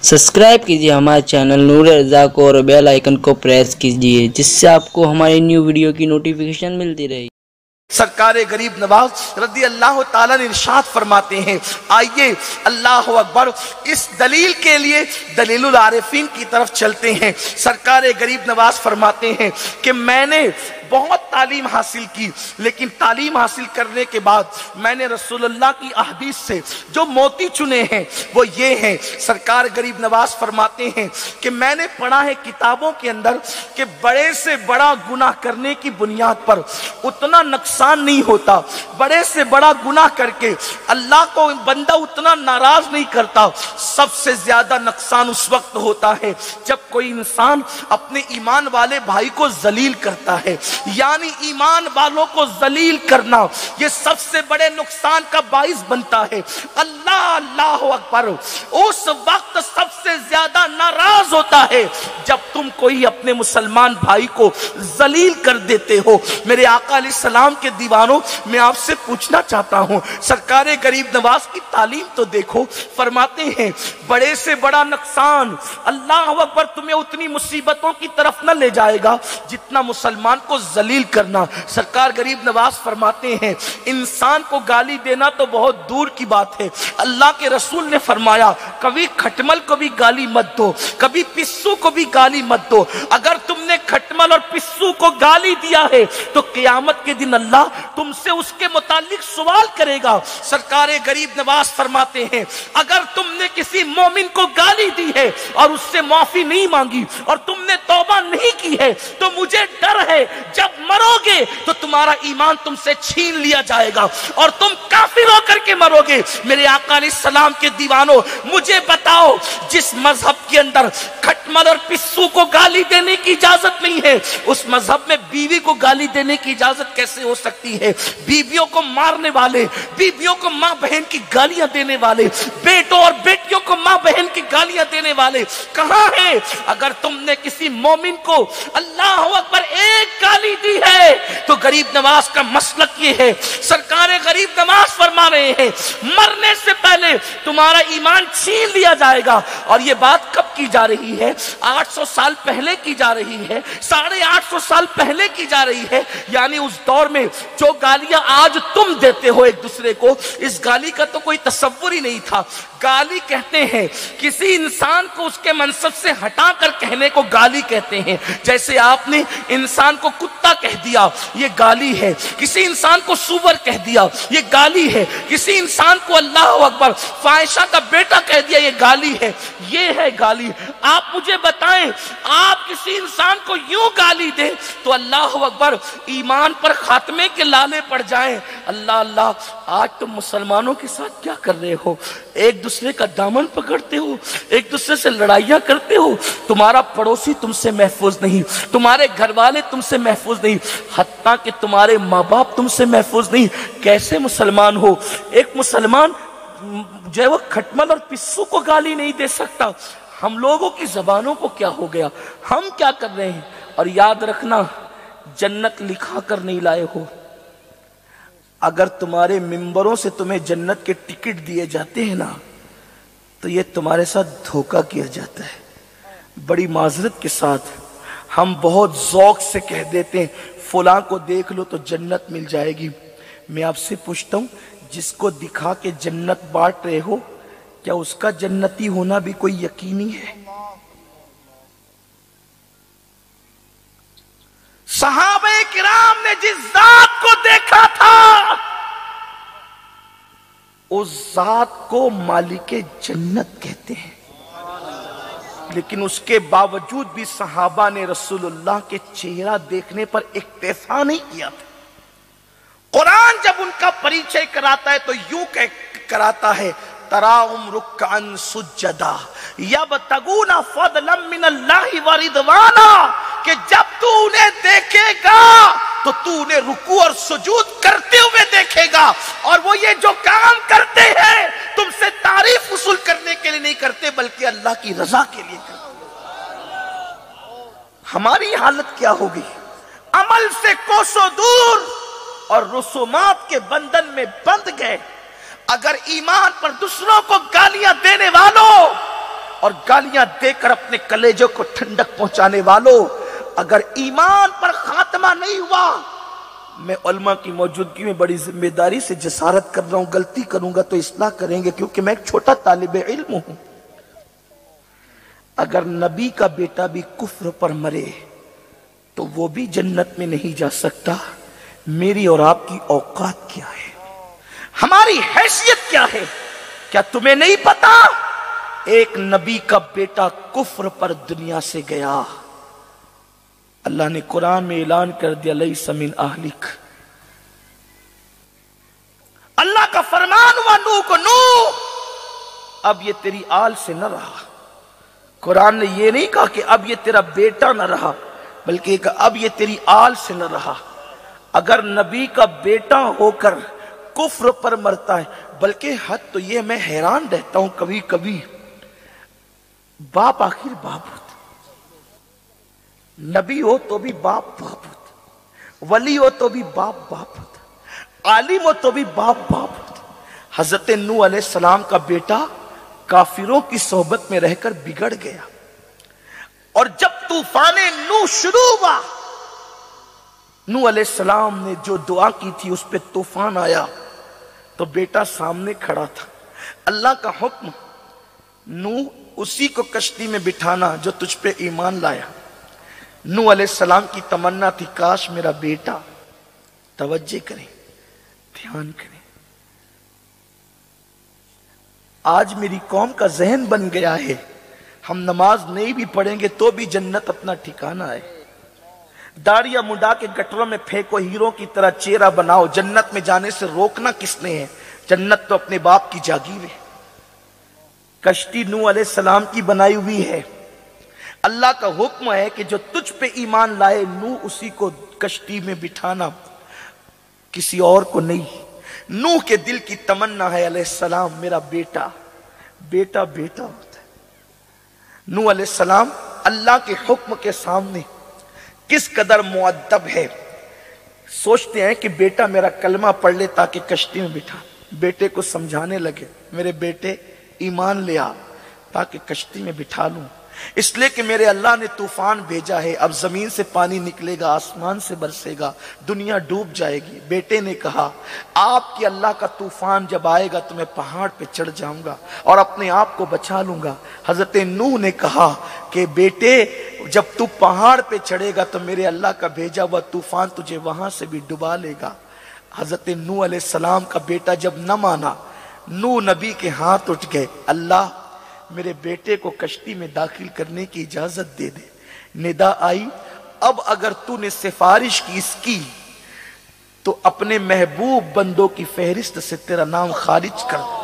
Subscribe कीजिए हमारे channel नूर रज़ा को और बेल आइकन को प्रेस कीजिए जिससे आपको हमारी न्यू वीडियो की नोटिफिकेशन मिलती रहे। सरकारे गरीब नवाज रज़ी अल्लाह ताला ने इरशाद फरमाते हैं, आइए अल्लाह अकबर, इस दलील के लिए दलीलुल आरिफीन की तरफ चलते हैं। सरकारे गरीब नवाज फरमाते हैं कि मैंने बहुत तालीम हासिल की, लेकिन तालीम हासिल करने के बाद मैंने रसूलुल्लाह की अहदीस से जो मोती चुने हैं वो ये हैं। सरकार गरीब नवाज फरमाते हैं कि मैंने पढ़ा है किताबों के अंदर कि बड़े से बड़ा गुनाह करने की बुनियाद पर उतना नुकसान नहीं होता, बड़े से बड़ा गुनाह करके अल्लाह को बंदा उतना नाराज नहीं करता। सबसे ज्यादा नुकसान उस वक्त होता है जब कोई इंसान अपने ईमान वाले भाई को जलील करता है, यानी ईमान वालों को जलील करना ये सबसे बड़े नुकसान का बाइस बनता है। अल्लाह अल्लाह अकबर उस वक्त सबसे ज्यादा नाराज होता है जब तुम कोई अपने मुसलमान भाई को जलील कर देते हो। मेरे आका अलैहिस्सलाम के दीवानों, मैं आपसे पूछना चाहता हूं, सरकारे गरीब नवाज की तालीम तो देखो। फरमाते हैं बड़े से बड़ा नुकसान अल्लाह अकबर तुम्हें उतनी मुसीबतों की तरफ न ले जाएगा जितना मुसलमान को जलील करना। सरकार गरीब नवाज फरमाते हैं इंसान को गाली देना तो बहुत दूर की बात है, अल्लाह के रसूल ने फरमाया कभी खटमल को भी गाली मत दो, कभी पिस्सू को भी गाली मत दो। अगर तुमने खटमल और पिस्सू को गाली दिया है तो क़यामत के दिन अल्लाह तुमसे उसके मुतालिक सवाल करेगा। सरकारे गरीब नवाज फरमाते हैं अगर तुमने किसी मोमिन को गाली दी है और उससे माफी नहीं मांगी और तुमने तौबा नहीं की है तो मुझे डर है जब मरोगे तो तुम्हारा ईमान तुमसे छीन लिया जाएगा और तुम काफिर होकर के मरोगे। मेरे आका अलैहिस्सलाम के दीवानों, मुझे बताओ जिस मजहब के अंदर खटमल और पिस्सू को गाली देने की इजाजत नहीं है उस मजहब में बीवी को गाली देने की इजाजत कैसे हो सकती है? बीवियों को मारने वाले, बीवियों को माँ बहन की गालियां देने वाले, बेटों और बेटियों को माँ बहन की गालियां देने वाले कहां हैं? अगर तुमने किसी मोमिन को अल्लाह अकबर एक गाली दी है तो गरीब नवाज का मसलक ये है। सरकारे गरीब नवाज फरमा रहे हैं मरने से पहले तुम्हारा ईमान छीन लिया जाएगा। और ये बात कब की जा रही है? 800 साल पहले की जा रही है, 850 साल पहले की जा रही है। यानी उस दौर में जो गालियां आज तुम देते हो एक दूसरे को, इस गाली का तो कोई तसव्वुर ही नहीं था। गाली कहते हैं किसी इंसान को उसके मनसब से हटाकर कहने को गाली कहते हैं। जैसे आपने इंसान को कुत्ता कह दिया ये गाली है, किसी इंसान को सुअर कह दिया ये गाली है, किसी इंसान को अल्लाह अकबर फाहिशा का बेटा कह दिया ये गाली है, ये है गाली। आप मुझे बताएं आप किसी इंसान को यूं गाली दे तो अल्लाह अकबर ईमान पर खात्मे के लाले पड़ जाएं। अल्लाह अल्लाह, आज तुम मुसलमानों के साथ क्या कर रहे हो? एक दूसरे का दामन पकड़ते हो, एक दूसरे से लड़ाइयां करते हो। तुम्हारा पड़ोसी तुमसे महफूज नहीं, तुम्हारे घर वाले तुमसे महफूज नहीं, हत्ता कि तुम्हारे माँ बाप तुमसे महफूज नहीं। कैसे मुसलमान हो? एक मुसलमान जो है वो खटमल और पिस्सू को गाली नहीं दे सकता। हम लोगों की जबानों को क्या हो गया? हम क्या कर रहे हैं? और याद रखना जन्नत लिखा कर नहीं लाए हो। अगर तुम्हारे मिंबरों से तुम्हें जन्नत के टिकट दिए जाते हैं ना तो ये तुम्हारे साथ धोखा किया जाता है। बड़ी माजरत के साथ हम बहुत ज़ौक से कह देते हैं फलां को देख लो तो जन्नत मिल जाएगी। मैं आपसे पूछता हूं जिसको दिखा के जन्नत बांट रहे हो क्या उसका जन्नती होना भी कोई यकीनी है? सहाबे किराम ने जिस जात को देखा था उस जात को मालिके जन्नत कहते हैं, लेकिन उसके बावजूद भी सहाबा ने रसूलुल्लाह के चेहरा देखने पर इक्तिफा नहीं किया था। कुरान जब उनका परिचय कराता है तो यूं कराता है तराहुम रुक्अन सुज्जदा यबतगूना फदलन मिनल्लाहि व रिदवाना, कि जब तू उन्हें देखेगा तो तू उन्हें रुकू और सुजूद करते हुए देखेगा। और वो ये जो काम करते हैं तुमसे तारीफ वसूल करने के लिए नहीं करते बल्कि अल्लाह की रजा के लिए करते। हमारी हालत क्या होगी? अमल से कोसों दूर और रसूमात के बंधन में बंध गए। अगर ईमान पर दूसरों को गालियां देने वालों اور گالیاں دے کر اپنے کلیجوں کو ٹھنڈک پہنچانے والوں، اگر ایمان پر خاتمہ نہیں ہوا، میں علماء کی موجودگی میں بڑی ذمہ داری سے جسارت کر رہا ہوں، غلطی کروں گا تو اصلاح کریں گے کیونکہ میں ایک چھوٹا طالب علم ہوں، اگر نبی کا بیٹا بھی کفر پر مرے تو وہ بھی جنت میں نہیں جا سکتا۔ میری اور آپ کی اوقات کیا ہے، ہماری حیثیت کیا ہے؟ کیا تمہیں نہیں پتا ایک نبی کا بیٹا کفر پر دنیا سے گیا، اللہ نے قرآن میں اعلان کر دیا لیس من اہلک، اللہ کا فرمان ہوا نوح کو، نوح اب یہ تیری آل سے نہ رہا۔ قرآن نے یہ نہیں کہا کہ اب یہ تیرا بیٹا نہ رہا، بلکہ کہ اب یہ تیری آل سے نہ رہا۔ اگر نبی کا بیٹا ہو کر کفر پر مرتا ہے، بلکہ حد تو یہ میں حیران رہتا ہوں کبھی کبھی، باپ آخر باپ ہوتا، نبی ہو تو بھی باپ باپ ہوتا، ولی ہو تو بھی باپ باپ ہوتا، عالم ہو تو بھی باپ باپ ہوتا۔ حضرت نوح علیہ السلام کا بیٹا کافروں کی صحبت میں رہ کر بگڑ گیا، اور جب طوفان نوح شروع ہوا، نوح علیہ السلام نے جو دعا کی تھی اس پہ طوفان آیا تو بیٹا سامنے کھڑا تھا، اللہ کا حکم نوح اسی کو کشتی میں بٹھانا جو تجھ پہ ایمان لایا۔ نوح علیہ السلام کی تمنا تھی کاش میرا بیٹا، توجہ کریں، دھیان کریں، آج میری قوم کا ذہن بن گیا ہے ہم نماز نہیں بھی پڑھیں گے تو بھی جنت اپنا ٹھکانہ ہے، داڑیاں مڈا کے گٹروں میں پھینکو، ہیروں کی طرح چہرہ بناؤ، جنت میں جانے سے روکنا کس نے ہے؟ جنت تو اپنے باپ کی جاگیر ہے۔ کشتی نوح علیہ السلام کی بنائی ہوئی ہے، اللہ کا حکم ہے کہ جو تجھ پہ ایمان لائے نوح اسی کو کشتی میں بٹھانا، کسی اور کو نہیں۔ نوح کے دل کی تمنا ہے علیہ السلام میرا بیٹا، بیٹا بیٹا ہوتا ہے۔ نوح علیہ السلام اللہ کے حکم کے سامنے کس قدر مؤدب ہے، سوچتے ہیں کہ بیٹا میرا کلمہ پڑھ لے تاکہ کشتی میں بٹھا، بیٹے کو سمجھانے لگے میرے بیٹے ایمان لے آ تاکہ کشتی میں بٹھا لوں، اس لیے کہ میرے اللہ نے طوفان بھیجا ہے، اب زمین سے پانی نکلے گا، آسمان سے برسے گا، دنیا ڈوب جائے گی۔ بیٹے نے کہا آپ کی اللہ کا طوفان جب آئے گا تو میں پہاڑ پہ چڑھ جاؤں گا اور اپنے آپ کو بچا لوں گا۔ حضرت نوح نے کہا کہ بیٹے جب تو پہاڑ پہ چڑھے گا تو میرے اللہ کا بھیجا ہوا طوفان تجھے وہاں سے بھی ڈبا لے گا۔ حضرت نوح علیہ السلام کا بیٹا جب نہ مانا، نوح نبی کے ہاتھ اٹھ گئے، اللہ میرے بیٹے کو کشتی میں داخل کرنے کی اجازت دے دے۔ ندا آئی اب اگر تو نے سفارش کی اس کی تو اپنے محبوب بندوں کی فہرست سے تیرا نام خارج کر دے۔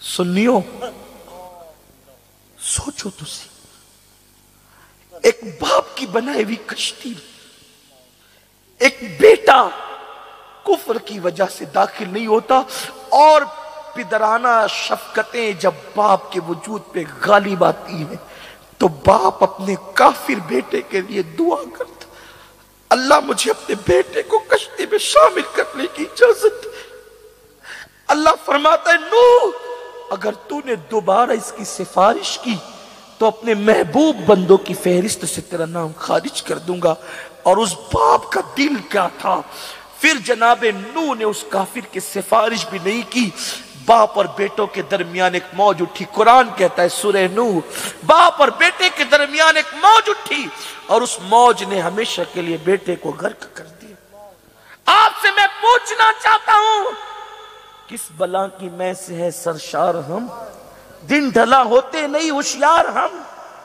سنیو سوچو تسی، ایک باپ کی بنائی ہوئی کشتی، ایک بیٹا کفر کی وجہ سے داخل نہیں ہوتا، اور پدرانہ شفقتیں جب باپ کے وجود پہ غالب آتی ہیں تو باپ اپنے کافر بیٹے کے لیے دعا کرتا، اللہ مجھے اپنے بیٹے کو کشتی میں شامل کرنے کی اجازت دے۔ اللہ فرماتا ہے نوح اگر تو نے دوبارہ اس کی سفارش کی تو اپنے محبوب بندوں کی فہرست سے تیرا نام خارج کر دوں گا۔ اور اس باپ کا دل کیا تھا، پھر جناب نوح نے اس کافر کی سفارش بھی نہیں کی، باپ اور بیٹوں کے درمیان ایک موج اٹھی۔ قرآن کہتا ہے سورہ نوح، باپ اور بیٹے کے درمیان ایک موج اٹھی اور اس موج نے ہمیشہ کے لیے بیٹے کو غرق کر دیا۔ آپ سے میں پوچھنا چاہتا ہوں کس بلا کی میں سے ہے سرشار ہم، دن ڈھلا ہوتے نہیں ہوشیار ہم۔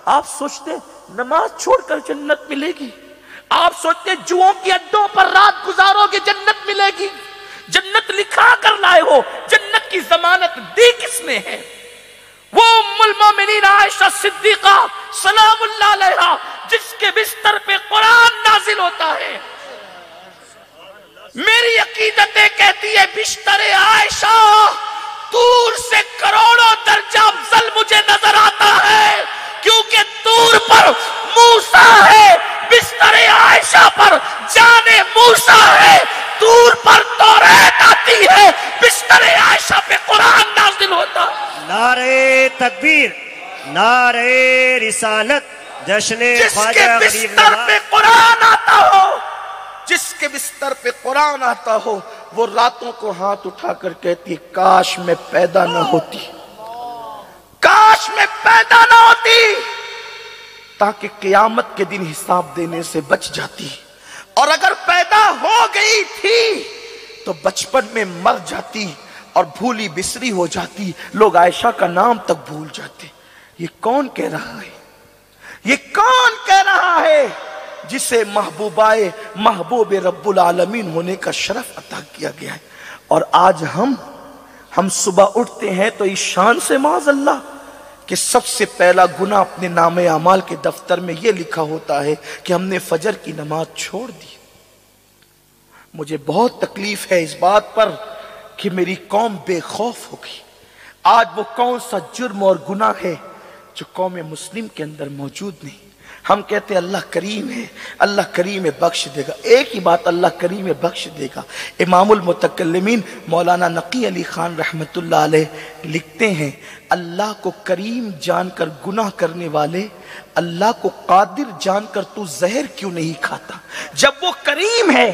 آپ سوچتے نماز چھوڑ کر جنت ملے گی، آپ سوچتے جوؤں کی اڈوں پر رات گزارو گے جنت ملے گی، جنت لکھا کر لائے ہو، جنت کی ضمانت دی کس نے ہے؟ وہ ام المومنین عائشہ صدیقہ سلام اللہ علیہا جس کے بستر پہ قرآن نازل ہوتا ہے، میری عقیدتیں کہتی ہے بستر عائشہ طور سے کروڑوں درجہ افضل مجھے نظر آتا ہے، کیونکہ طور پر موسیٰ ہے، بستر عائشہ پر جان موسیٰ ہے، طور پر توریت آتی ہے، بستر عائشہ پہ قرآن نازل ہوتا ہے۔ नारे तकबीर, नारे रिसालत, जश्न ख्वाजा जिसके गरीब बिस्तर नवाज। पे कुरान आता हो, जिसके बिस्तर पे कुरान आता हो, वो रातों को हाथ उठाकर कहती है काश मैं पैदा ना होती, काश मैं पैदा ना होती, ताकि क़यामत के दिन हिसाब देने से बच जाती। और अगर पैदा हो गई थी तो बचपन में मर जाती और भूली बिसरी हो जाती, लोग आयशा का नाम तक भूल जाते। ये कौन कह रहा है? ये कौन कह रहा है जिसे महबूबाए महबूब रब्बुल आलमीन होने का शरफ अता किया गया है? और आज हम सुबह उठते हैं तो इस शान से माज़अल्लाह कि सबसे पहला गुनाह अपने नामे अमाल के दफ्तर में यह लिखा होता है कि हमने फजर की नमाज छोड़ दी। मुझे बहुत तकलीफ है इस बात पर कि मेरी कौम बेखौफ हो गई। आज वो कौन सा जुर्म और गुनाह है जो कौम मुस्लिम के अंदर मौजूद नहीं। हम कहते हैं अल्लाह करीम है, अल्लाह करीम है बख्श देगा। एक ही बात, अल्लाह करीम है बख्श देगा। इमामुल मुतकल्लिमीन मौलाना नकी अली खान रहमतुल्लाह अलैह लिखते हैं, अल्लाह को करीम जानकर गुनाह करने वाले अल्लाह को कादिर जानकर तू जहर क्यों नहीं खाता? जब वो करीम है,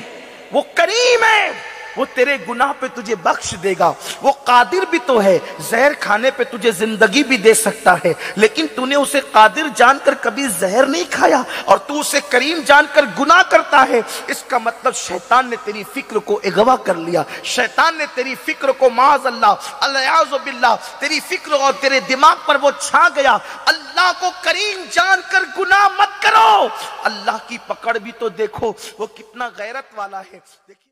वो करीम है, वो तेरे गुनाह पे तुझे बख्श देगा। वो कादिर भी तो है, जहर खाने पे तुझे जिंदगी भी दे सकता है, लेकिन तूने उसे कादिर जानकर कभी जहर नहीं खाया और तू उसे करीम जानकर गुनाह करता है। इसका मतलब शैतान ने तेरी फिक्र को अगवा कर लिया, शैतान ने तेरी फिक्र को माज़अल्लाह अलियाज़ु बिल्लाह तेरी फिक्र और तेरे दिमाग पर वो छा गया। अल्लाह को करीम जानकर गुनाह मत करो। अल्लाह की पकड़ भी तो देखो वो कितना गैरत वाला है। देखिए